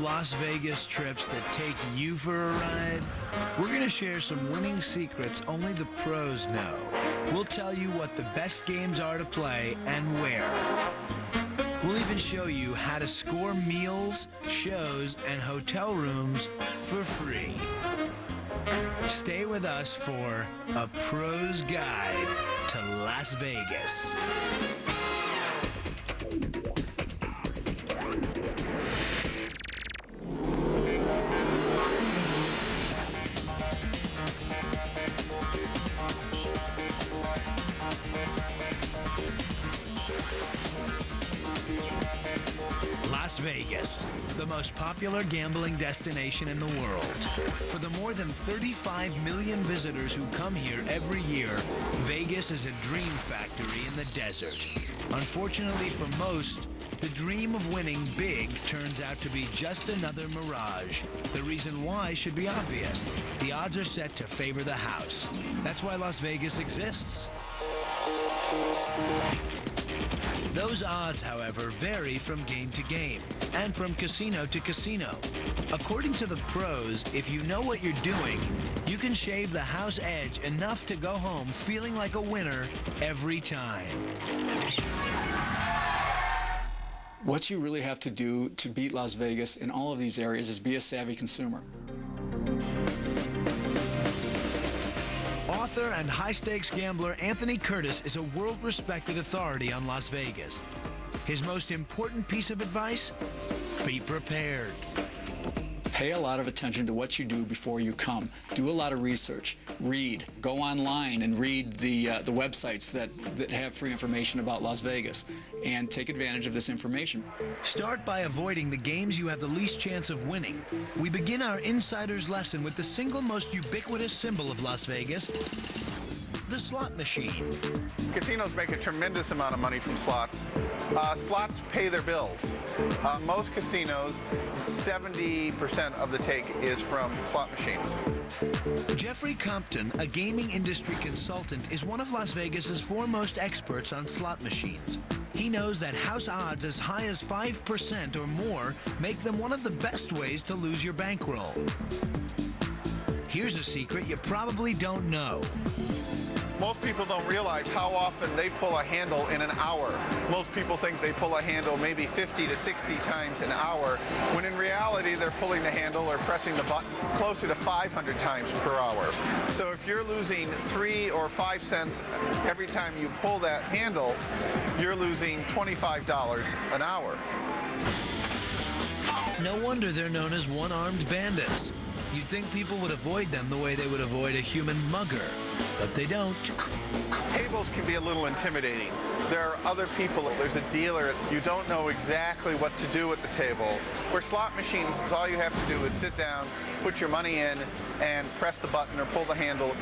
Las Vegas trips that take you for a ride? We're going to share some winning secrets only the pros know. We'll tell you what the best games are to play and where. We'll even show you how to score meals, shows, and hotel rooms for free. Stay with us for A Pro's Guide to Las Vegas. Las Vegas, the most popular gambling destination in the world. For the more than 35 million visitors who come here every year, Vegas is a dream factory in the desert. Unfortunately for most, the dream of winning big turns out to be just another mirage. The reason why should be obvious. The odds are set to favor the house. That's why Las Vegas exists. Those odds, however, vary from game to game and from casino to casino. According to the pros, if you know what you're doing, you can shave the house edge enough to go home feeling like a winner every time. What you really have to do to beat Las Vegas in all of these areas is be a savvy consumer. Author and high-stakes gambler Anthony Curtis is a world-respected authority on Las Vegas. His most important piece of advice? Be prepared. Pay a lot of attention to what you do before you come. Do a lot of research. Read. Go online and read the websites that have free information about Las Vegas, and take advantage of this information. Start by avoiding the games you have the least chance of winning. We begin our insider's lesson with the single most ubiquitous symbol of Las Vegas, the slot machine. Casinos make a tremendous amount of money from slots. Slots pay their bills. Most casinos, 70% of the take is from slot machines. Jeffrey Compton, a gaming industry consultant, is one of Las Vegas's foremost experts on slot machines. He knows that house odds as high as 5% or more make them one of the best ways to lose your bankroll. Here's a secret you probably don't know. Most people don't realize how often they pull a handle in an hour. Most people think they pull a handle maybe 50 to 60 times an hour, when in reality they're pulling the handle or pressing the button closer to 500 times per hour. So if you're losing 3 or 5 cents every time you pull that handle, you're losing $25 an hour. No wonder they're known as one-armed bandits. You'd think people would avoid them the way they would avoid a human mugger, but they don't. Tables can be a little intimidating. There are other people, there's a dealer, you don't know exactly what to do at the table. Where slot machines, all you have to do is sit down, put your money in, and press the button or pull the handle.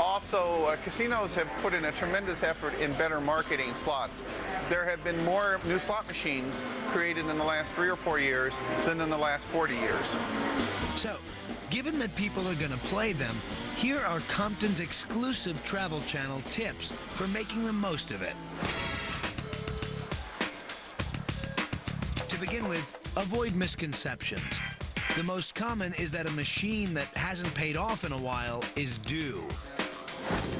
Also, casinos have put in a tremendous effort in better marketing slots. There have been more new slot machines created in the last 3 or 4 years than in the last 40 years. So, given that people are going to play them, here are Compton's exclusive Travel Channel tips for making the most of it. To begin with, avoid misconceptions. The most common is that a machine that hasn't paid off in a while is due.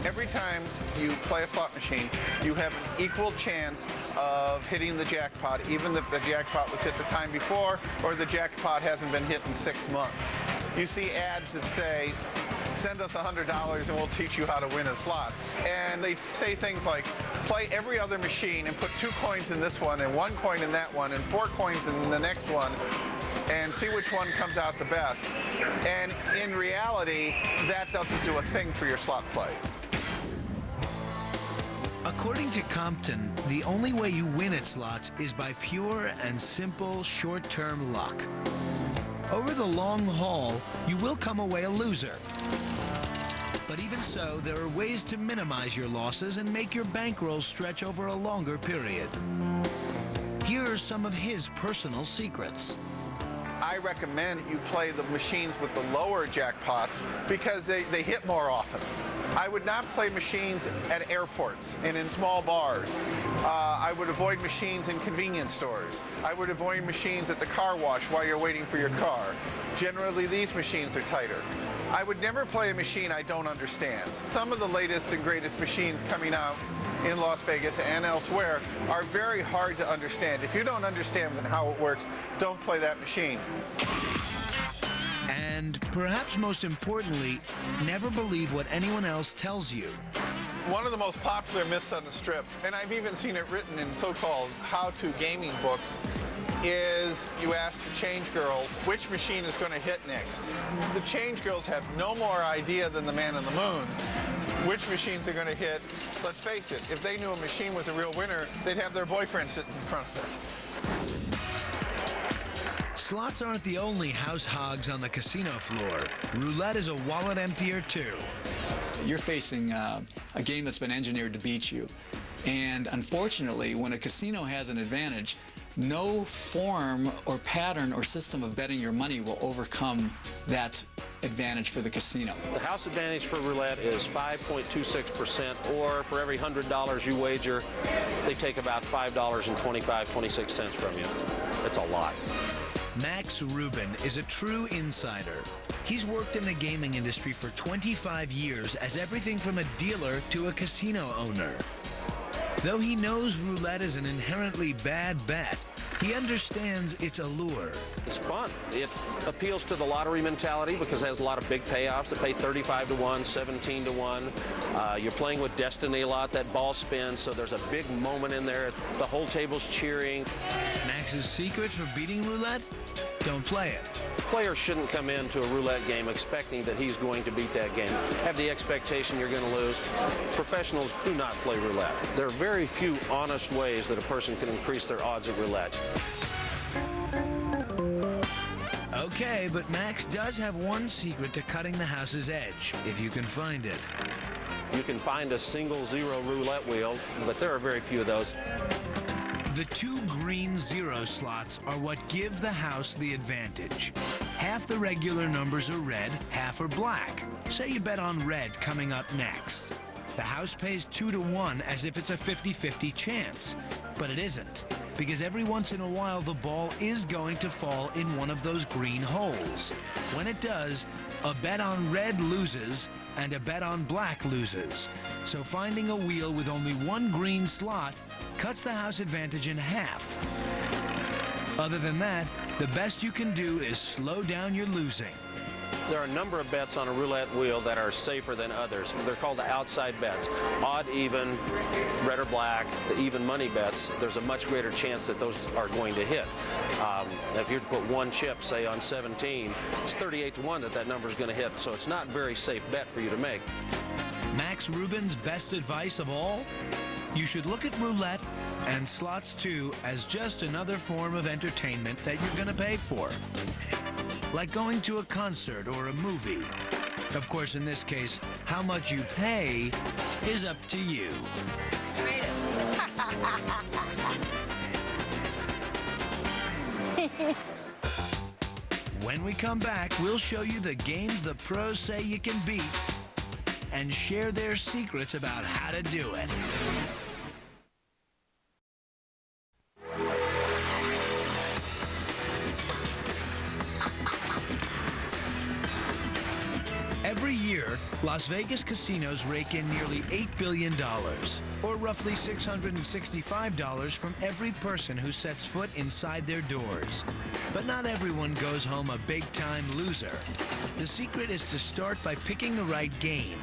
Every time you play a slot machine, you have an equal chance of hitting the jackpot, even if the jackpot was hit the time before or the jackpot hasn't been hit in 6 months. You see ads that say, send us $100 and we'll teach you how to win in slots. And they say things like, play every other machine and put 2 coins in this one and 1 coin in that one and 4 coins in the next one, and see which one comes out the best. And in reality, that doesn't do a thing for your slot play. According to Compton, the only way you win at slots is by pure and simple short-term luck. Over the long haul, you will come away a loser. But even so, there are ways to minimize your losses and make your bankroll stretch over a longer period. Here are some of his personal secrets. I recommend you play the machines with the lower jackpots because they hit more often. I would not play machines at airports and in small bars. I would avoid machines in convenience stores. I would avoid machines at the car wash while you're waiting for your car. Generally, these machines are tighter. I would never play a machine I don't understand. Some of the latest and greatest machines coming out in Las Vegas and elsewhere are very hard to understand. If you don't understand how it works, don't play that machine. And perhaps most importantly, never believe what anyone else tells you. One of the most popular myths on the strip, and I've even seen it written in so-called how-to gaming books, is you ask the change girls which machine is going to hit next. The change girls have no more idea than the man on the moon which machines are going to hit. Let's face it, if they knew a machine was a real winner, they'd have their boyfriend sitting in front of it. Slots aren't the only house hogs on the casino floor. Roulette is a wallet emptier too. You're facing a game that's been engineered to beat you. And unfortunately, when a casino has an advantage, no form or pattern or system of betting your money will overcome that advantage for the casino. The house advantage for roulette is 5.26%, or for every $100 you wager, they take about $5.26 from you. That's a lot. Max Rubin is a true insider. He's worked in the gaming industry for 25 years as everything from a dealer to a casino owner. Though he knows roulette is an inherently bad bet, he understands its allure. It's fun. It appeals to the lottery mentality because it has a lot of big payoffs that pay 35 to 1, 17 to 1. You're playing with destiny a lot. That ball spins, so there's a big moment in there. The whole table's cheering. Max's secret for beating roulette? Don't play it. Players shouldn't come into a roulette game expecting that he's going to beat that game. Have the expectation you're going to lose. Professionals do not play roulette. There are very few honest ways that a person can increase their odds at roulette. Okay, but Max does have one secret to cutting the house's edge, if you can find it. You can find a single zero roulette wheel, but there are very few of those. The two green zero slots are what give the house the advantage. Half the regular numbers are red, half are black. Say you bet on red coming up next. The house pays 2 to 1 as if it's a 50-50 chance. But it isn't, because every once in a while the ball is going to fall in one of those green holes. When it does, a bet on red loses and a bet on black loses. So finding a wheel with only one green slot cuts the house advantage in half. Other than that, the best you can do is slow down your losing. There are a number of bets on a roulette wheel that are safer than others. They're called the outside bets. Odd, even, red or black, the even money bets, there's a much greater chance that those are going to hit. If you put one chip, say, on 17, it's 38 to 1 that number's going to hit, so it's not a very safe bet for you to make. Max Rubin's best advice of all? You should look at roulette and slots too as just another form of entertainment that you're going to pay for. Like going to a concert or a movie. Of course, in this case, how much you pay is up to you. When we come back, we'll show you the games the pros say you can beat and share their secrets about how to do it. Every year, Las Vegas casinos rake in nearly $8 billion, or roughly $665 from every person who sets foot inside their doors. But not everyone goes home a big-time loser. The secret is to start by picking the right game.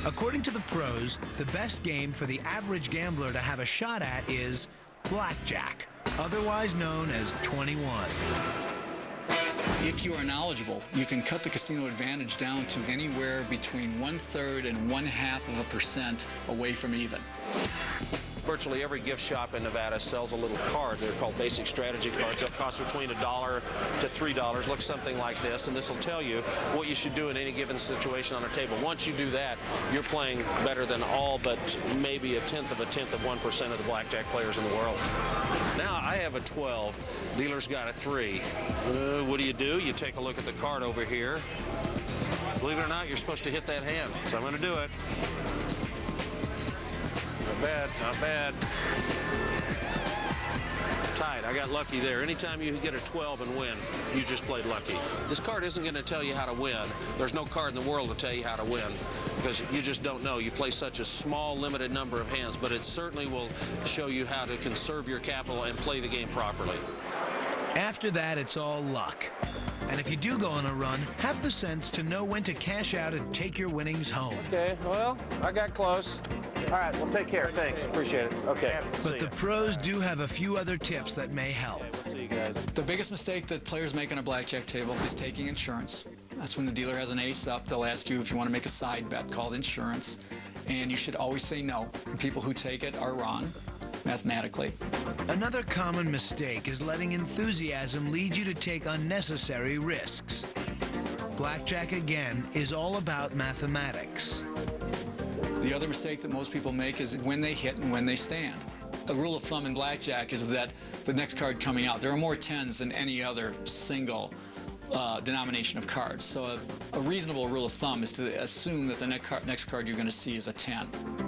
According to the pros, the best game for the average gambler to have a shot at is blackjack, otherwise known as 21. If you are knowledgeable, you can cut the casino advantage down to anywhere between 1/3 and 1/2% away from even. Virtually every gift shop in Nevada sells a little card. They're called basic strategy cards. They'll cost between $1 to $3. Looks something like this, and this will tell you what you should do in any given situation on a table. Once you do that, you're playing better than all but maybe a tenth of 1% of the blackjack players in the world. Now I have a 12. Dealer's got a 3. What do? You take a look at the card over here. Believe it or not, you're supposed to hit that hand, so I'm going to do it. Not bad, not bad. Tight. I got lucky there. Anytime you get a 12 and win, you just played lucky. This card isn't going to tell you how to win. There's no card in the world to tell you how to win because you just don't know. You play such a small, limited number of hands, but it certainly will show you how to conserve your capital and play the game properly. After that, it's all luck. And if you do go on a run, have the sense to know when to cash out and take your winnings home. Okay, well, I got close. All right, well, take care. Thanks. Appreciate it. Okay. But the pros do have a few other tips that may help. We'll see you guys. The biggest mistake that players make on a blackjack table is taking insurance. That's when the dealer has an ace up. They'll ask you if you want to make a side bet called insurance. And you should always say no. And people who take it are wrong, mathematically. Another common mistake is letting enthusiasm lead you to take unnecessary risks. Blackjack, again, is all about mathematics. The other mistake that most people make is when they hit and when they stand. A rule of thumb in blackjack is that the next card coming out, there are more tens than any other single denomination of cards. So a reasonable rule of thumb is to assume that the next card you're going to see is a 10.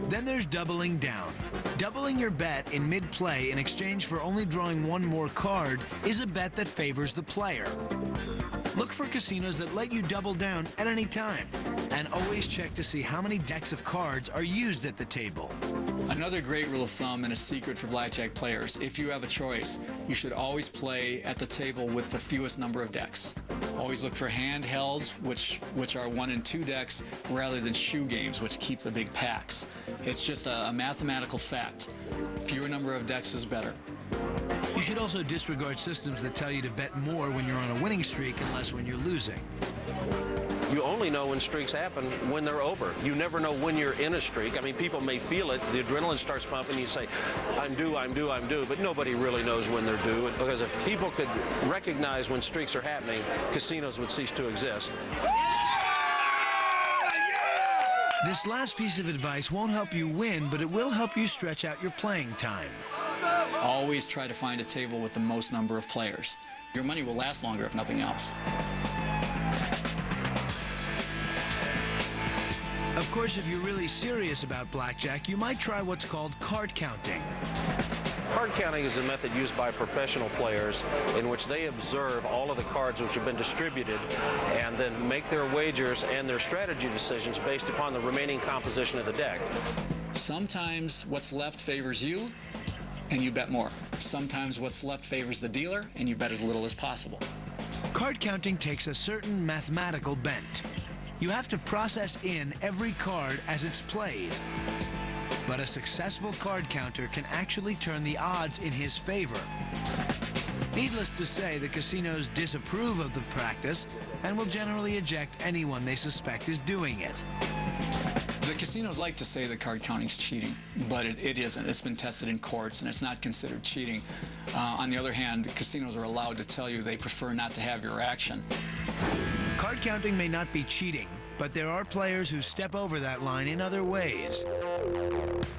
Then there's doubling down. Doubling your bet in mid-play in exchange for only drawing one more card is a bet that favors the player. Look for casinos that let you double down at any time. And always check to see how many decks of cards are used at the table. Another great rule of thumb and a secret for blackjack players, if you have a choice, you should always play at the table with the fewest number of decks. Always look for handhelds, which are 1 and 2 decks, rather than shoe games, which keep the big packs. It's just a mathematical fact. Fewer number of decks is better. You should also disregard systems that tell you to bet more when you're on a winning streak and less when you're losing. You only know when streaks happen when they're over. You never know when you're in a streak. I mean, people may feel it. The adrenaline starts pumping. You say, I'm due, I'm due, I'm due. But nobody really knows when they're due. Because if people could recognize when streaks are happening, casinos would cease to exist. This last piece of advice won't help you win, but it will help you stretch out your playing time. Always try to find a table with the most number of players. Your money will last longer if nothing else. Of course, if you're really serious about blackjack, you might try what's called card counting. Card counting is a method used by professional players in which they observe all of the cards which have been distributed and then make their wagers and their strategy decisions based upon the remaining composition of the deck. Sometimes what's left favors you, and you bet more. Sometimes what's left favors the dealer, and you bet as little as possible. Card counting takes a certain mathematical bent. You have to process in every card as it's played. But a successful card counter can actually turn the odds in his favor. Needless to say, the casinos disapprove of the practice and will generally eject anyone they suspect is doing it. The casinos like to say that card counting's cheating, but it isn't. It's been tested in courts, and it's not considered cheating. On the other hand, casinos are allowed to tell you they prefer not to have your action. Card counting may not be cheating, but there are players who step over that line in other ways.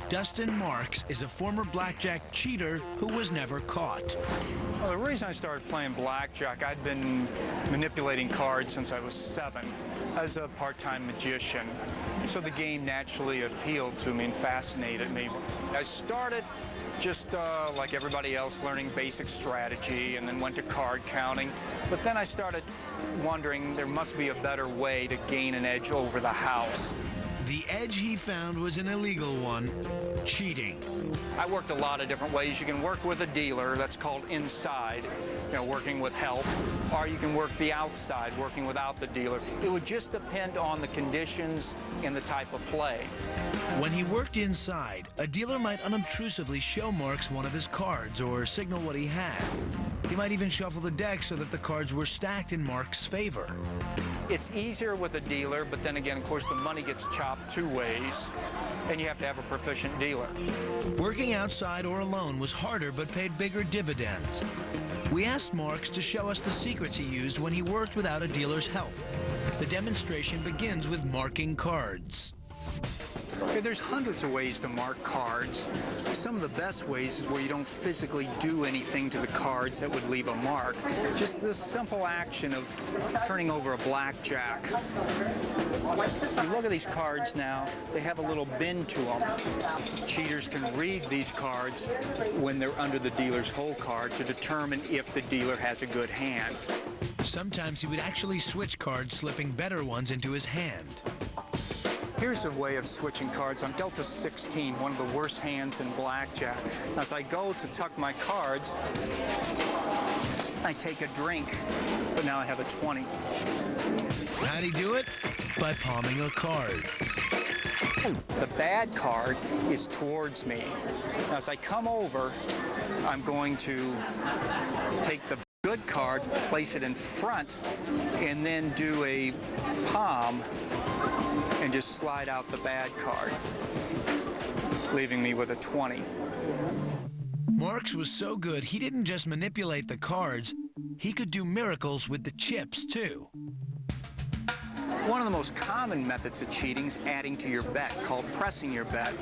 Dustin Marks is a former blackjack cheater who was never caught. Well, the reason I started playing blackjack, I'd been manipulating cards since I was 7 as a part-time magician. So the game naturally appealed to me and fascinated me. I started just like everybody else, learning basic strategy, and then went to card counting. But then I started wondering there must be a better way to gain an edge over the house. The edge he found was an illegal one: cheating. I worked a lot of different ways. You can work with a dealer, that's called inside, working with help, or you can work the outside, working without the dealer. It would just depend on the conditions and the type of play. When he worked inside, a dealer might unobtrusively show Marks one of his cards or signal what he had. He might even shuffle the deck so that the cards were stacked in Marks' favor. It's easier with a dealer, but then again, of course, the money gets chopped 2 ways, and you have to have a proficient dealer. Working outside or alone was harder but paid bigger dividends. We asked Marks to show us the secrets he used when he worked without a dealer's help. The demonstration begins with marking cards. There's hundreds of ways to mark cards. Some of the best ways is where you don't physically do anything to the cards that would leave a mark. Just this simple action of turning over a blackjack. You look at these cards now, they have a little bend to them. Cheaters can read these cards when they're under the dealer's hole card to determine if the dealer has a good hand. Sometimes he would actually switch cards, slipping better ones into his hand. Here's a way of switching cards. I'm dealt a 16, one of the worst hands in blackjack. As I go to tuck my cards, I take a drink, but now I have a 20. How'd he do it? By palming a card. The bad card is towards me. Now, as I come over, I'm going to take the good card, place it in front, and then do a palm and just slide out the bad card, leaving me with a 20. Marks was so good, he didn't just manipulate the cards, he could do miracles with the chips, too. One of the most common methods of cheating is adding to your bet, called pressing your bet.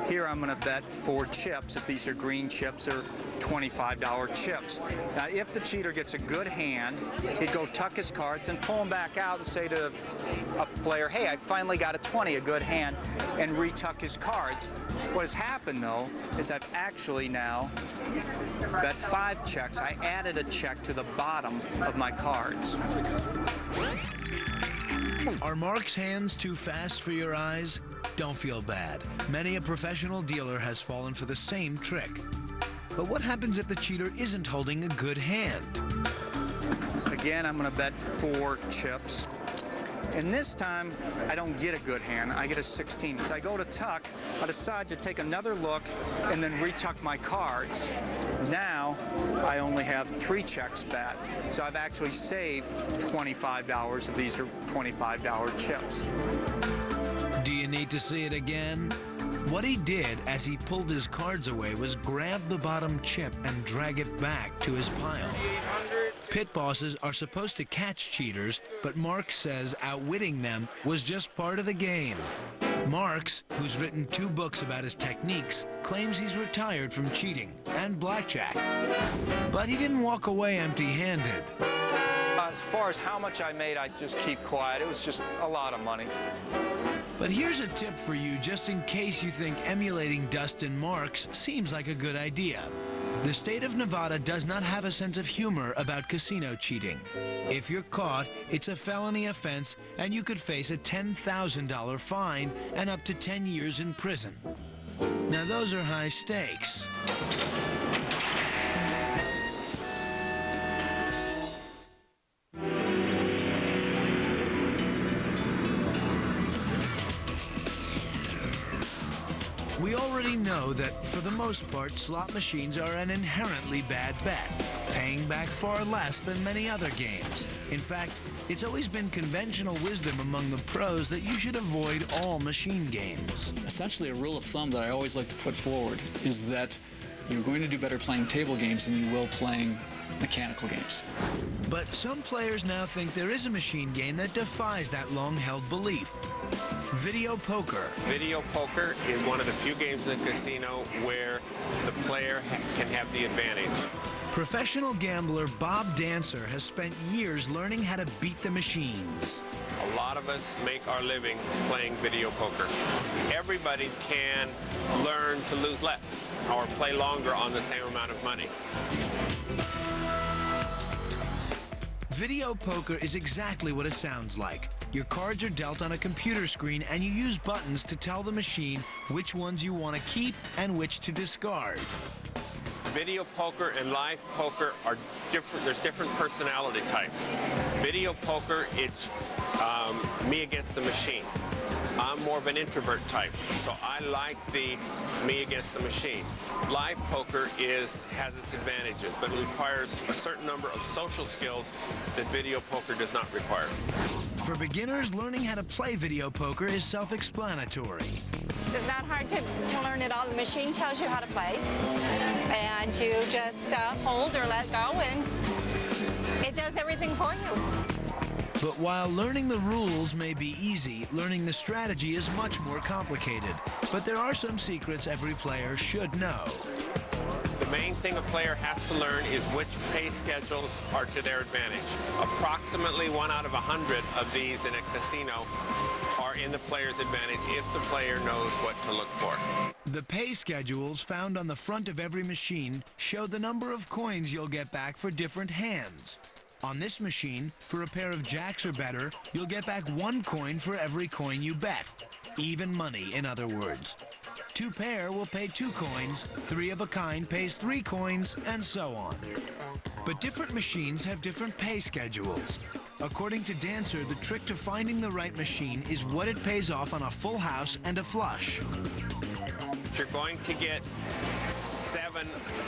Here I'm going to bet 4 chips. If these are green chips, they're $25 chips. Now, if the cheater gets a good hand, he'd go tuck his cards and pull them back out and say to a player, hey, I finally got a 20, a good hand, and retuck his cards. What has happened, though, is I've actually now bet 5 checks. I added a check to the bottom of my cards. Are Mark's hands too fast for your eyes? Don't feel bad. Many a professional dealer has fallen for the same trick. But what happens if the cheater isn't holding a good hand? Again, I'm going to bet 4 chips. And this time, I don't get a good hand. I get a 16. As I go to tuck, I decide to take another look and then retuck my cards. Now, I only have 3 checks bet. So I've actually saved $25 if these are $25 chips. Do you need to see it again? What he did as he pulled his cards away was grab the bottom chip and drag it back to his pile. Pit bosses are supposed to catch cheaters, but Marks says outwitting them was just part of the game. Marks, who's written 2 books about his techniques, claims he's retired from cheating and blackjack. But he didn't walk away empty-handed. As far as how much I made, I just keep quiet. It was just a lot of money. But here's a tip for you, just in case you think emulating Dustin Marks seems like a good idea. The state of Nevada does not have a sense of humor about casino cheating. If you're caught, it's a felony offense, and you could face a $10,000 fine and up to 10 years in prison. Now, those are high stakes. We already know that, for the most part, slot machines are an inherently bad bet, paying back far less than many other games. In fact, it's always been conventional wisdom among the pros that you should avoid all machine games. Essentially, a rule of thumb that I always like to put forward is that you're going to do better playing table games than you will playing mechanical games. But some players now think there is a machine game that defies that long-held belief. Video poker. Video poker is one of the few games in the casino where the player can have the advantage. Professional gambler Bob Dancer has spent years learning how to beat the machines. A lot of us make our living playing video poker. Everybody can learn to lose less or play longer on the same amount of money. Video poker is exactly what it sounds like. Your cards are dealt on a computer screen, and you use buttons to tell the machine which ones you want to keep and which to discard. Video poker and live poker are different. There's different personality types. Video poker, it's me against the machine. I'm more of an introvert type, so I like the me against the machine. Live poker has its advantages, but it requires a certain number of social skills that video poker does not require. For beginners, learning how to play video poker is self-explanatory. It's not hard to learn it all. The machine tells you how to play, and you just hold or let go, and it does everything for you. But while learning the rules may be easy, learning the strategy is much more complicated. But there are some secrets every player should know. The main thing a player has to learn is which pay schedules are to their advantage. Approximately 1 out of 100 of these in a casino are in the player's advantage if the player knows what to look for. The pay schedules found on the front of every machine show the number of coins you'll get back for different hands. On this machine, for a pair of jacks or better, you'll get back 1 coin for every coin you bet. Even money, in other words. 2 pair will pay 2 coins, 3 of a kind pays 3 coins, and so on. But different machines have different pay schedules. According to Dancer, the trick to finding the right machine is what it pays off on a full house and a flush. You're going to get 7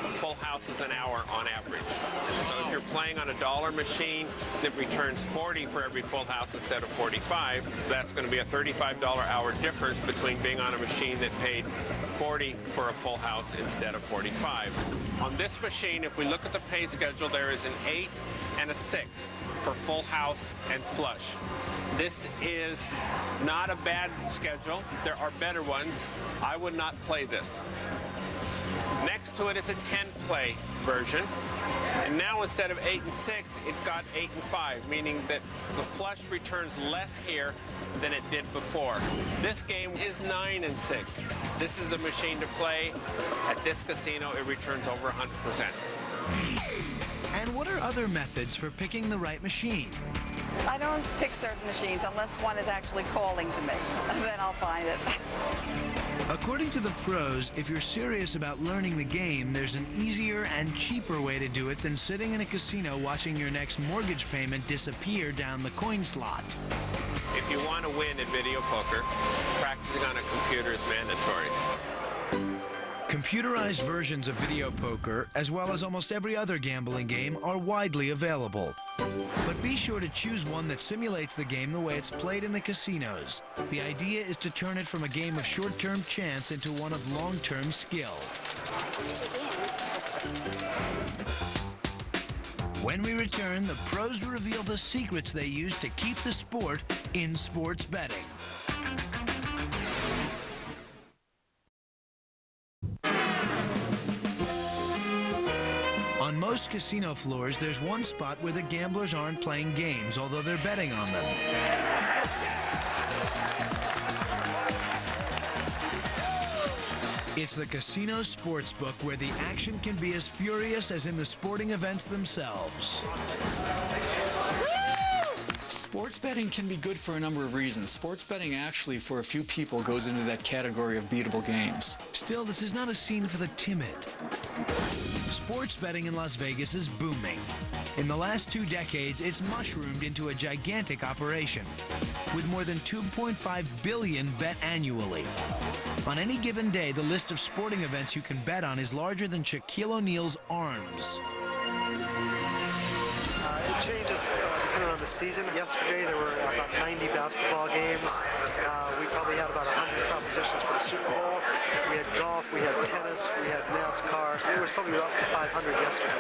full houses an hour on average. So if you're playing on a dollar machine that returns 40 for every full house instead of 45, that's going to be a $35 hour difference between being on a machine that paid 40 for a full house instead of 45. On this machine, if we look at the pay schedule, there is an 8 and a 6 for full house and flush. This is not a bad schedule. There are better ones. I would not play this. Next to it is a 10-play version. And now instead of 8 and 6, it's got 8 and 5, meaning that the flush returns less here than it did before. This game is 9 and 6. This is the machine to play. At this casino, it returns over 100%. And what are other methods for picking the right machine? I don't pick certain machines unless one is actually calling to me. Then I'll find it. According to the pros, if you're serious about learning the game, there's an easier and cheaper way to do it than sitting in a casino watching your next mortgage payment disappear down the coin slot. If you want to win at video poker, practicing on a computer is mandatory. Computerized versions of video poker, as well as almost every other gambling game, are widely available. But be sure to choose one that simulates the game the way it's played in the casinos. The idea is to turn it from a game of short-term chance into one of long-term skill. When we return, the pros reveal the secrets they use to keep the sport in sports betting. On most casino floors, there's one spot where the gamblers aren't playing games, although they're betting on them. It's the casino sportsbook, where the action can be as furious as in the sporting events themselves. Sports betting can be good for a number of reasons. Sports betting actually, for a few people, goes into that category of beatable games. Still, this is not a scene for the timid. Sports betting in Las Vegas is booming. In the last 2 decades, it's mushroomed into a gigantic operation, with more than 2.5 billion bet annually. On any given day, the list of sporting events you can bet on is larger than Shaquille O'Neal's arms. It changes depending on the season. Yesterday there were about 90 basketball games. We probably had about 100 propositions for the Super Bowl. We had golf, we had tennis, we had NASCAR. It was probably up to 500 yesterday.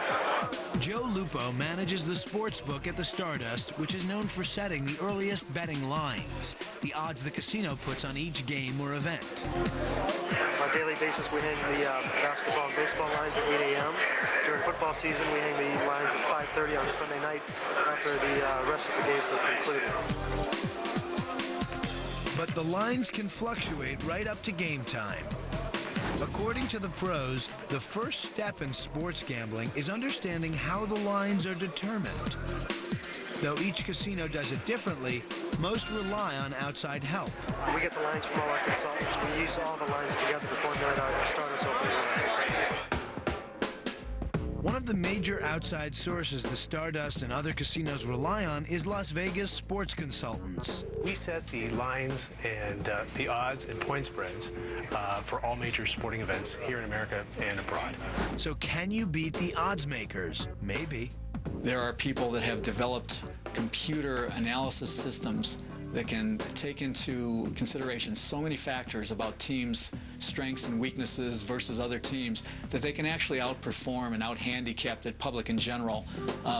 Joe Lupo manages the sports book at the Stardust, which is known for setting the earliest betting lines, the odds the casino puts on each game or event. On a daily basis, we hang the basketball and baseball lines at 8 a.m. During football season, we hang the lines at 5:30 on Sunday night after the rest of the games have concluded. But the lines can fluctuate right up to game time. According to the pros, the first step in sports gambling is understanding how the lines are determined. Though each casino does it differently, most rely on outside help. We get the lines from all our consultants. We use all the lines together to formulate our Stardust opening line. One of the major outside sources the Stardust and other casinos rely on is Las Vegas sports consultants. We set the lines and the odds and point spreads for all major sporting events here in America and abroad. So can you beat the odds makers? Maybe. There are people that have developed computer analysis systems that can take into consideration so many factors about teams' strengths and weaknesses versus other teams, that they can actually outperform and out-handicap the public in general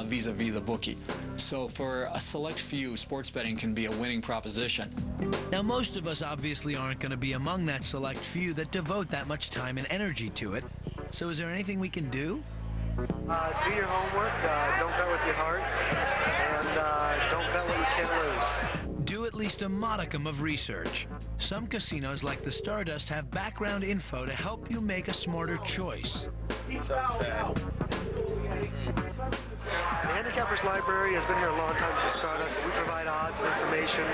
vis-a-vis the bookie. So for a select few, sports betting can be a winning proposition. Now, most of us obviously aren't going to be among that select few that devote that much time and energy to it. So is there anything we can do? Do your homework, don't bet with your heart, and don't bet what you can't lose. Do at least a modicum of research. Some casinos, like the Stardust, have background info to help you make a smarter choice. So sad. The Handicappers Library has been here a long time with the Stardust. We provide odds and information,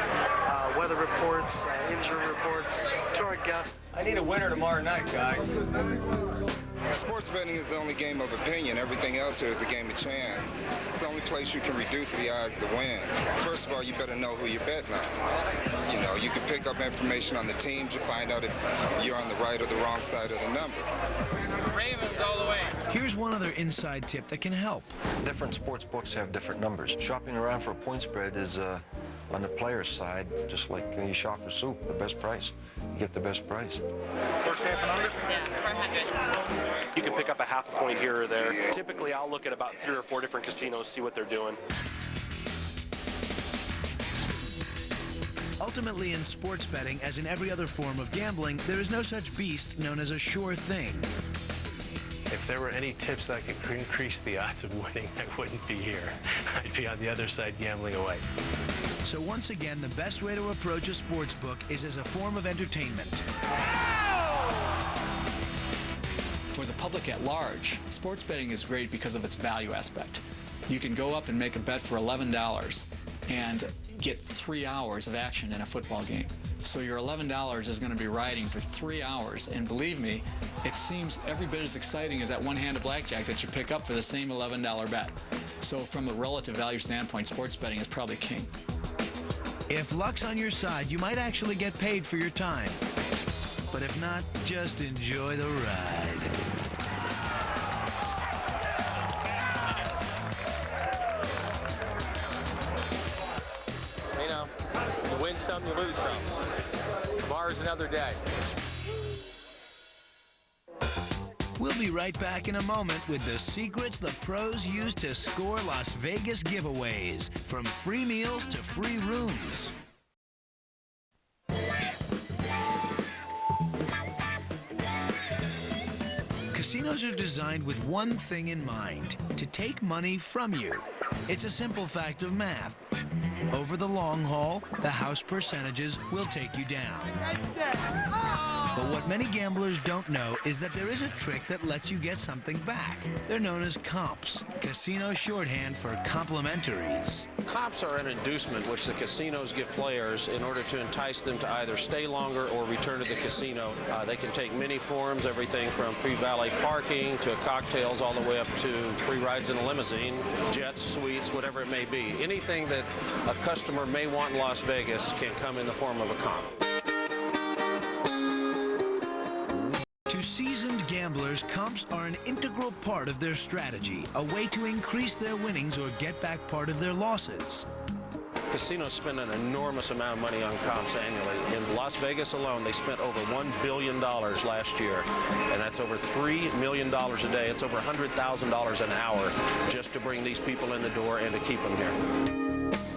weather reports, injury reports to our guests. I need a winner tomorrow night, guys. Sports betting is the only game of opinion. Everything else here is a game of chance. It's the only place you can reduce the odds to win. First of all, you better know who you're betting on. You know, you can pick up information on the teams to find out if you're on the right or the wrong side of the number. Ravens all the way. Here's one other inside tip that can help. Different sports books have different numbers. Shopping around for a point spread is on the player's side, just like you shop for soup, the best price. You get the best price. First half and under? Yeah, 400. You can pick up a half a point here or there. Typically, I'll look at about 3 or 4 different casinos, see what they're doing. Ultimately, in sports betting, as in every other form of gambling, there is no such beast known as a sure thing. If there were any tips that could increase the odds of winning, I wouldn't be here. I'd be on the other side gambling away. So once again, the best way to approach a sports book is as a form of entertainment. For the public at large, sports betting is great because of its value aspect. You can go up and make a bet for $11 and get 3 hours of action in a football game. So your $11 is going to be riding for 3 hours, and believe me, it seems every bit as exciting as that one hand of blackjack that you pick up for the same $11 bet. So from a relative value standpoint, sports betting is probably king. If luck's on your side, you might actually get paid for your time. But if not, just enjoy the ride. You know, you win some, you lose some. Tomorrow's another day. We'll be right back in a moment with the secrets the pros use to score Las Vegas giveaways, from free meals to free rooms. Casinos are designed with one thing in mind: to take money from you. It's a simple fact of math. Over the long haul, the house percentages will take you down. But what many gamblers don't know is that there is a trick that lets you get something back. They're known as comps, casino shorthand for complimentaries. Comps are an inducement which the casinos give players in order to entice them to either stay longer or return to the casino. They can take many forms, everything from free valet parking to cocktails all the way up to free rides in a limousine, jets, suites, whatever it may be. Anything that a customer may want in Las Vegas can come in the form of a comp. To seasoned gamblers, comps are an integral part of their strategy, a way to increase their winnings or get back part of their losses. Casinos spend an enormous amount of money on comps annually. In Las Vegas alone, they spent over $1 billion last year, and that's over $3 million a day. It's over $100,000 an hour just to bring these people in the door and to keep them here.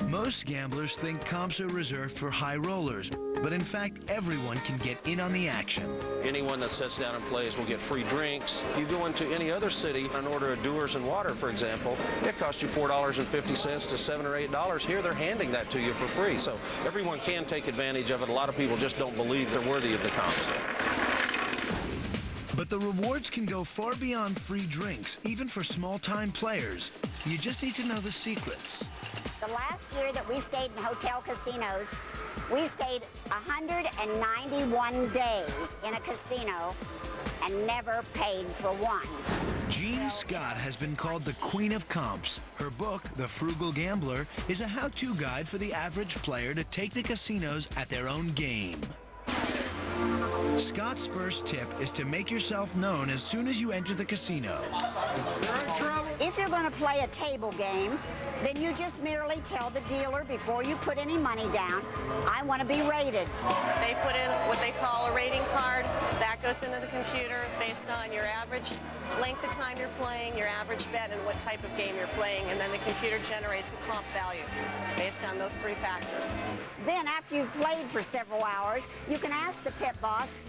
Most gamblers think comps are reserved for high rollers, but in fact, everyone can get in on the action. Anyone that sits down and plays will get free drinks. If you go into any other city and order a Dewar's and water, for example, it costs you $4.50 to $7 or $8. Here, they're handing that to you for free. So everyone can take advantage of it. A lot of people just don't believe they're worthy of the comps. But the rewards can go far beyond free drinks, even for small-time players. You just need to know the secrets. The last year that we stayed in hotel casinos, we stayed 191 days in a casino and never paid for one. Jean Scott has been called the Queen of Comps. Her book, The Frugal Gambler, is a how-to guide for the average player to take the casinos at their own game. Scott's first tip is to make yourself known as soon as you enter the casino. If you're going to play a table game, then you just merely tell the dealer before you put any money down, I want to be rated. They put in what they call a rating card. That goes into the computer based on your average length of time you're playing, your average bet, and what type of game you're playing, and then the computer generates a comp value based on those three factors. Then after you've played for several hours, you can ask the pit boss,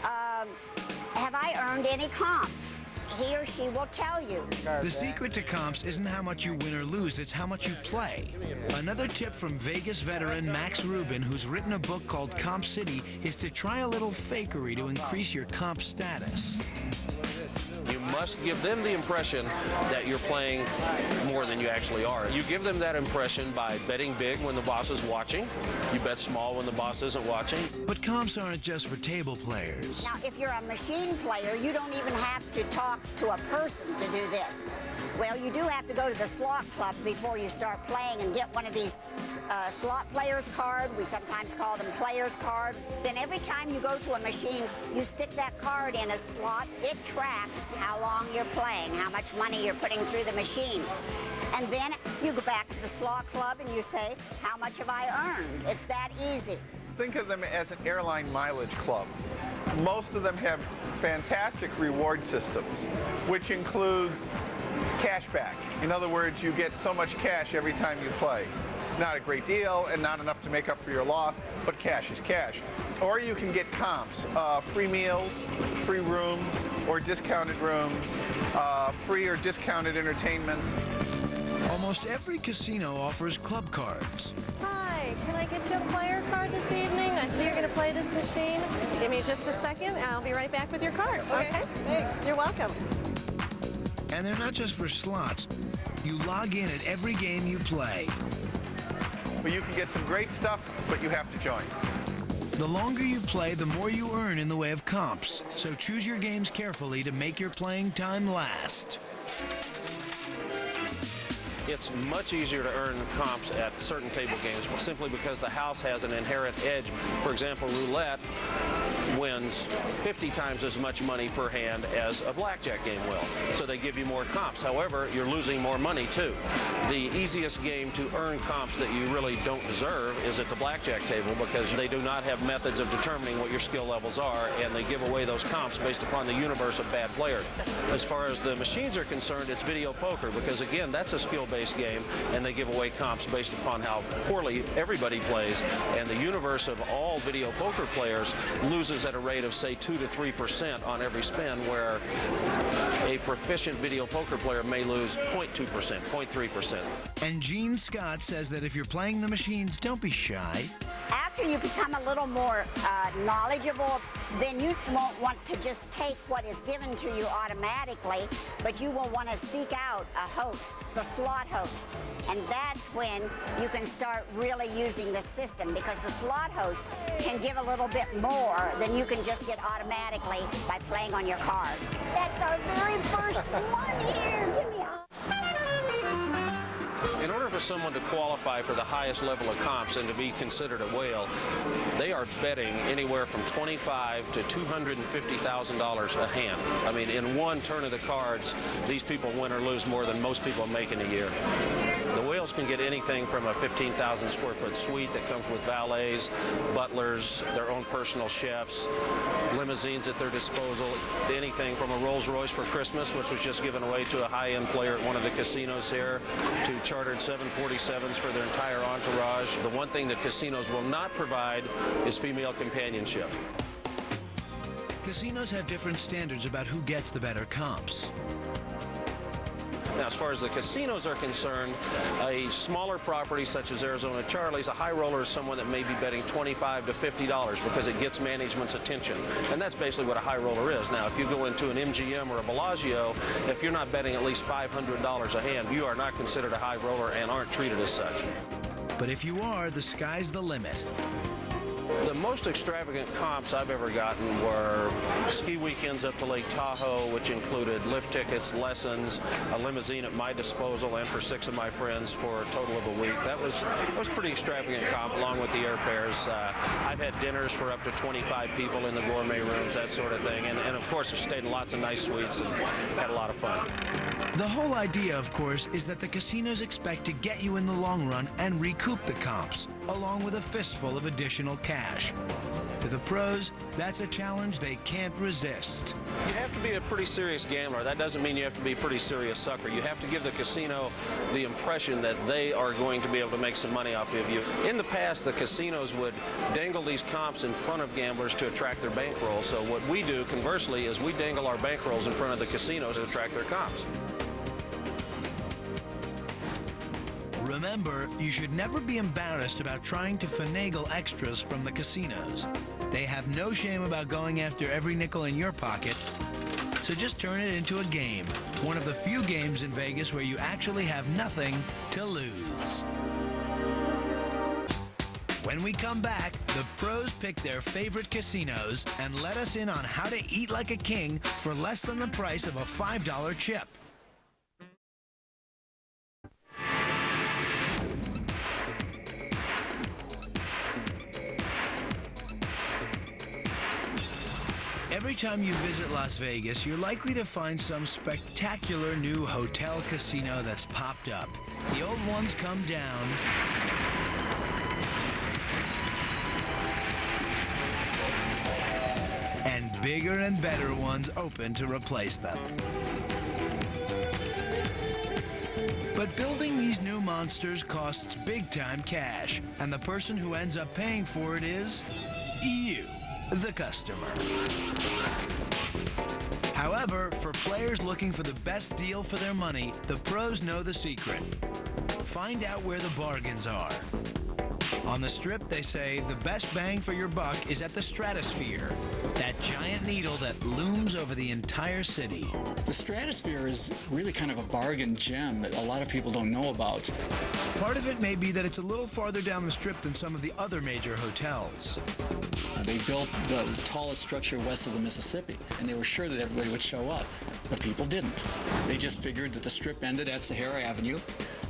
have I earned any comps? He or she will tell you. The secret to comps isn't how much you win or lose, it's how much you play. Another tip from Vegas veteran Max Rubin, who's written a book called Comp City, is to try a little fakery to increase your comp status. You must give them the impression that you're playing more than you actually are. You give them that impression by betting big when the boss is watching. You bet small when the boss isn't watching. But comps aren't just for table players. Now, if you're a machine player, you don't even have to talk to a person to do this. Well, you do have to go to the slot club before you start playing and get one of these slot players card. We sometimes call them players card. Then every time you go to a machine, you stick that card in a slot. It tracks how long you're playing, how much money you're putting through the machine. And then you go back to the slot club and you say, how much have I earned? It's that easy. Think of them as an airline mileage clubs. Most of them have fantastic reward systems, which includes cash back. In other words, you get so much cash every time you play. Not a great deal and not enough to make up for your loss, but cash is cash. Or you can get comps, free meals, free rooms, or discounted rooms, free or discounted entertainment. Almost every casino offers club cards. Hi, can I get you a player card this evening? I see you're going to play this machine. Give me just a second, and I'll be right back with your card. Okay? Thanks. You're welcome. And they're not just for slots. You log in at every game you play. But you can get some great stuff, but you have to join. The longer you play, the more you earn in the way of comps. So choose your games carefully to make your playing time last. It's much easier to earn comps at certain table games simply because the house has an inherent edge. For example, roulette wins 50 times as much money per hand as a blackjack game will. So they give you more comps. However, you're losing more money too. The easiest game to earn comps that you really don't deserve is at the blackjack table because they do not have methods of determining what your skill levels are, and they give away those comps based upon the universe of bad players. As far as the machines are concerned, it's video poker because, again, that's a skill-based game, and they give away comps based upon how poorly everybody plays, and the universe of all video poker players loses at a rate of, say, 2 to 3% on every spin, where a proficient video poker player may lose 0.2%, 0.3%. And Gene Scott says that if you're playing the machines, don't be shy. After you become a little more knowledgeable, then you won't want to just take what is given to you automatically, but you will want to seek out a host, the slot host. And that's when you can start really using the system, because the slot host can give a little bit more than you can just get automatically by playing on your card. That's our very first one here. Give me a... In order for someone to qualify for the highest level of comps and to be considered a whale, they are betting anywhere from $25,000 to $250,000 a hand. I mean, in one turn of the cards, these people win or lose more than most people make in a year. The whales can get anything from a 15,000 square foot suite that comes with valets, butlers, their own personal chefs, limousines at their disposal, anything from a Rolls Royce for Christmas, which was just given away to a high-end player at one of the casinos here, to chartered 747s for their entire entourage. The one thing that casinos will not provide is female companionship. Casinos have different standards about who gets the better comps. Now, as far as the casinos are concerned, a smaller property such as Arizona Charlie's, a high roller is someone that may be betting $25 to $50 because it gets management's attention. And that's basically what a high roller is. Now, if you go into an MGM or a Bellagio, if you're not betting at least $500 a hand, you are not considered a high roller and aren't treated as such. But if you are, the sky's the limit. The most extravagant comps I've ever gotten were ski weekends up to Lake Tahoe, which included lift tickets, lessons, a limousine at my disposal, and for 6 of my friends for a total of a week. That was pretty extravagant comp, along with the airfares. I've had dinners for up to 25 people in the gourmet rooms, that sort of thing, and of course I've stayed in lots of nice suites and had a lot of fun. The whole idea, of course, is that the casinos expect to get you in the long run and recoup the comps, along with a fistful of additional cash. To the pros, that's a challenge they can't resist. You have to be a pretty serious gambler. That doesn't mean you have to be a pretty serious sucker. You have to give the casino the impression that they are going to be able to make some money off of you. In the past, the casinos would dangle these comps in front of gamblers to attract their bankroll. So what we do, conversely, is we dangle our bankrolls in front of the casinos to attract their comps. Remember, you should never be embarrassed about trying to finagle extras from the casinos. They have no shame about going after every nickel in your pocket, so just turn it into a game. One of the few games in Vegas where you actually have nothing to lose. When we come back, the pros pick their favorite casinos and let us in on how to eat like a king for less than the price of a $5 chip. Every time you visit Las Vegas, you're likely to find some spectacular new hotel casino that's popped up. The old ones come down, and bigger and better ones open to replace them. But building these new monsters costs big-time cash, and the person who ends up paying for it is you, the customer. However, for players looking for the best deal for their money, the pros know the secret. Find out where the bargains are. On the Strip, they say the best bang for your buck is at the Stratosphere, that giant needle that looms over the entire city. The Stratosphere is really kind of a bargain gem that a lot of people don't know about. Part of it may be that it's a little farther down the Strip than some of the other major hotels. They built the tallest structure west of the Mississippi, and they were sure that everybody would show up, but people didn't. They just figured that the Strip ended at Sahara Avenue,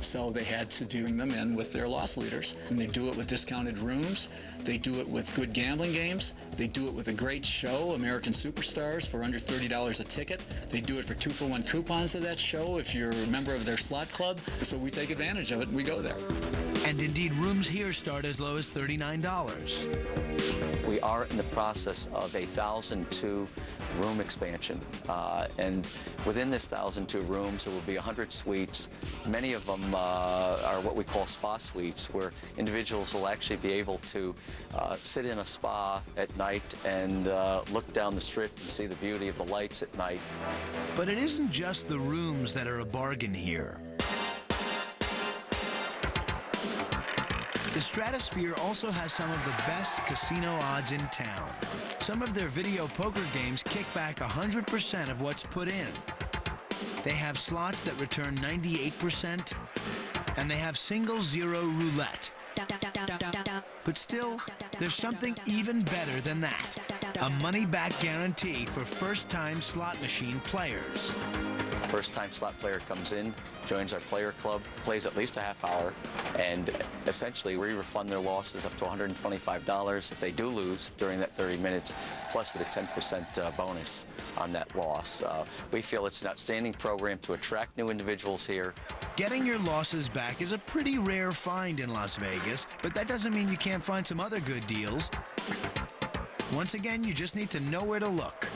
so they had to bring them in with their loss leaders. And they do it with discounted rooms, they do it with good gambling games, they do it with a great show, American Superstars, for under $30 a ticket. They do it for 2-for-1 coupons to that show if you're a member of their slot club, so we take advantage of it and we go there. And indeed, rooms here start as low as $39. We are in the process of a 1,002 room expansion, and within this 1,002 rooms there will be 100 suites. Many of them are what we call spa suites, where individuals will actually be able to sit in a spa at night and look down the Strip and see the beauty of the lights at night. But it isn't just the rooms that are a bargain here. The Stratosphere also has some of the best casino odds in town. Some of their video poker games kick back 100% of what's put in. They have slots that return 98%, and they have single-zero roulette. But still, there's something even better than that. A money-back guarantee for first-time slot machine players. First-time slot player comes in, joins our player club, plays at least a half hour, and essentially we refund their losses up to $125 if they do lose during that 30 minutes, plus with a 10% bonus on that loss. We feel it's an outstanding program to attract new individuals here. Getting your losses back is a pretty rare find in Las Vegas, but that doesn't mean you can't find some other good deals. Once again, you just need to know where to look.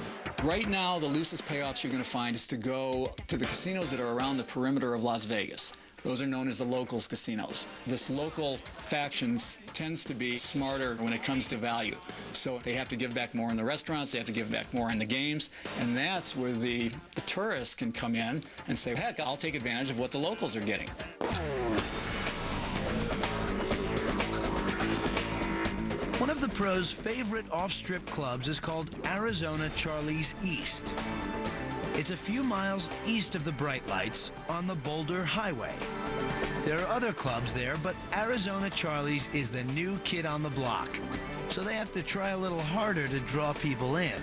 Right now, the loosest payoffs you're going to find is to go to the casinos that are around the perimeter of Las Vegas. Those are known as the locals casinos. This local faction tends to be smarter when it comes to value. So they have to give back more in the restaurants, they have to give back more in the games, and that's where the tourists can come in and say, heck, I'll take advantage of what the locals are getting. One of the pros' favorite off-strip clubs is called Arizona Charlie's East. It's a few miles east of the bright lights on the Boulder Highway. There are other clubs there, but Arizona Charlie's is the new kid on the block. so they have to try a little harder to draw people in.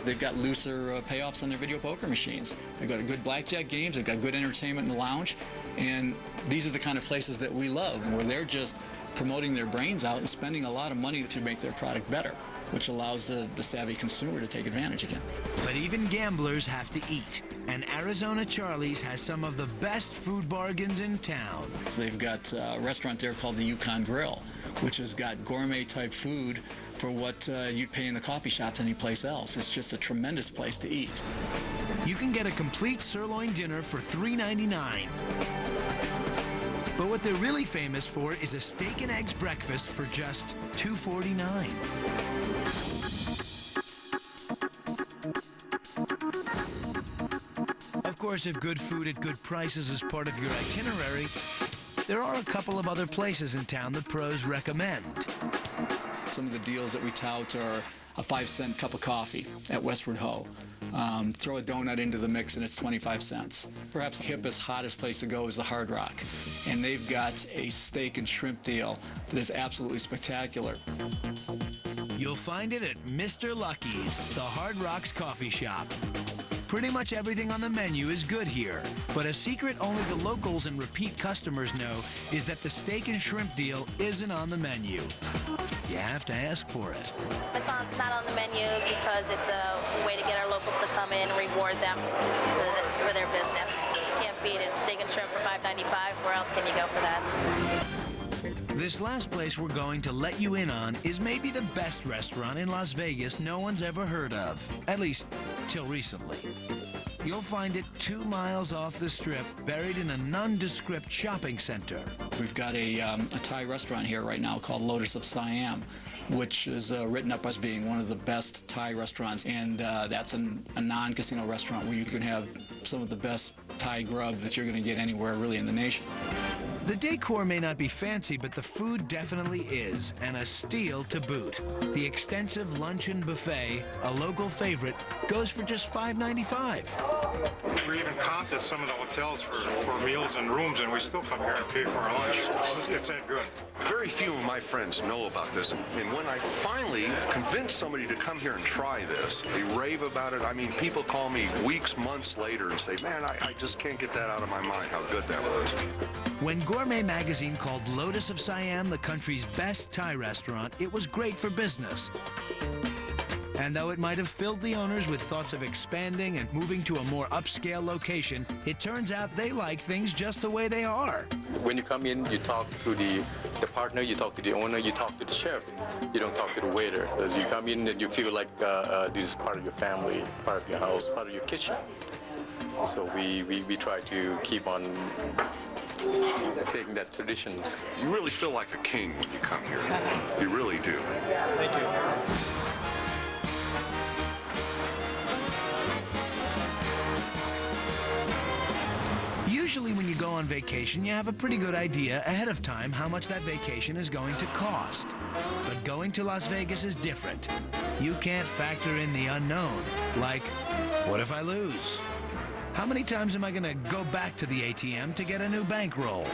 They've got looser payoffs on their video poker machines. They've got good blackjack games, they've got good entertainment in the lounge, and these are the kind of places that we love, where they're just promoting their brains out and spending a lot of money to make their product better, which allows the savvy consumer to take advantage again. But even gamblers have to eat, and Arizona Charlie's has some of the best food bargains in town. So they've got a restaurant there called the Yukon Grill, which has got gourmet-type food for what you'd pay in the coffee shops anyplace else. It's just a tremendous place to eat. You can get a complete sirloin dinner for $3.99. But what they're really famous for is a steak and eggs breakfast for just $2.49. Of course, if good food at good prices is part of your itinerary, there are a couple of other places in town that pros recommend. Some of the deals that we tout are a 5-cent cup of coffee at Westward Ho. Throw a donut into the mix and it's 25 cents. Perhaps the hippest, hottest place to go is the Hard Rock. And they've got a steak and shrimp deal that is absolutely spectacular. You'll find it at Mr. Lucky's, the Hard Rock's coffee shop. Pretty much everything on the menu is good here, but a secret only the locals and repeat customers know is that the steak and shrimp deal isn't on the menu. You have to ask for it. It's not on the menu because it's a way to get our locals to come in and reward them for their business. You can't beat it. Steak and shrimp for $5.95. Where else can you go for that? This last place we're going to let you in on is maybe the best restaurant in Las Vegas no one's ever heard of, at least till recently. You'll find it 2 miles off the strip, buried in a nondescript shopping center. We've got a Thai restaurant here right now called Lotus of Siam, which is written up as being one of the best Thai restaurants, and that's a non-casino restaurant where you can have some of the best Thai grub that you're going to get anywhere really in the nation. The decor may not be fancy, but the food definitely is, and a steal to boot. The extensive luncheon buffet, a local favorite, goes for just $5.95. We even comped at some of the hotels for meals and rooms, and we still come here and pay for our lunch. It's that good. Very few of my friends know about this, and when I finally convinced somebody to come here and try this, they rave about it. I mean, people call me weeks, months later and say, man, I just can't get that out of my mind, how good that was. When Gourmet magazine called Lotus of Siam the country's best Thai restaurant, it was great for business. And though it might have filled the owners with thoughts of expanding and moving to a more upscale location, it turns out they like things just the way they are. When you come in, you talk to the partner, you talk to the owner, you talk to the chef. You don't talk to the waiter. As you come in and you feel like this is part of your family, part of your house, part of your kitchen. So we try to keep on taking that traditions. You really feel like a king when you come here. You really do. Thank you. Usually when you go on vacation, you have a pretty good idea ahead of time how much that vacation is going to cost. But going to Las Vegas is different. You can't factor in the unknown, like, what if I lose? How many times am I going to go back to the ATM to get a new bankroll?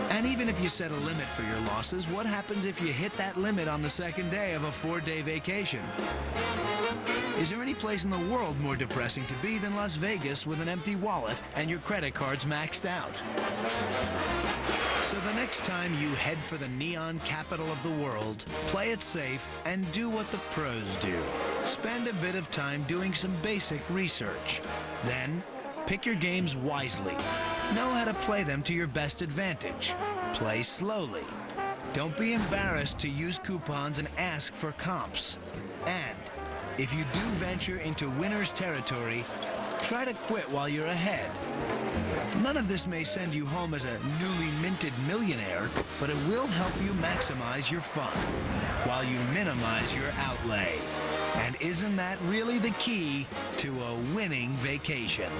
And even if you set a limit for your losses, what happens if you hit that limit on the second day of a 4-day vacation? Is there any place in the world more depressing to be than Las Vegas with an empty wallet and your credit cards maxed out? So the next time you head for the neon capital of the world, play it safe and do what the pros do. Spend a bit of time doing some basic research. Then, pick your games wisely. Know how to play them to your best advantage. Play slowly. Don't be embarrassed to use coupons and ask for comps. And if you do venture into winner's territory, try to quit while you're ahead. None of this may send you home as a newly minted millionaire, but it will help you maximize your fun while you minimize your outlay. And isn't that really the key to a winning vacation?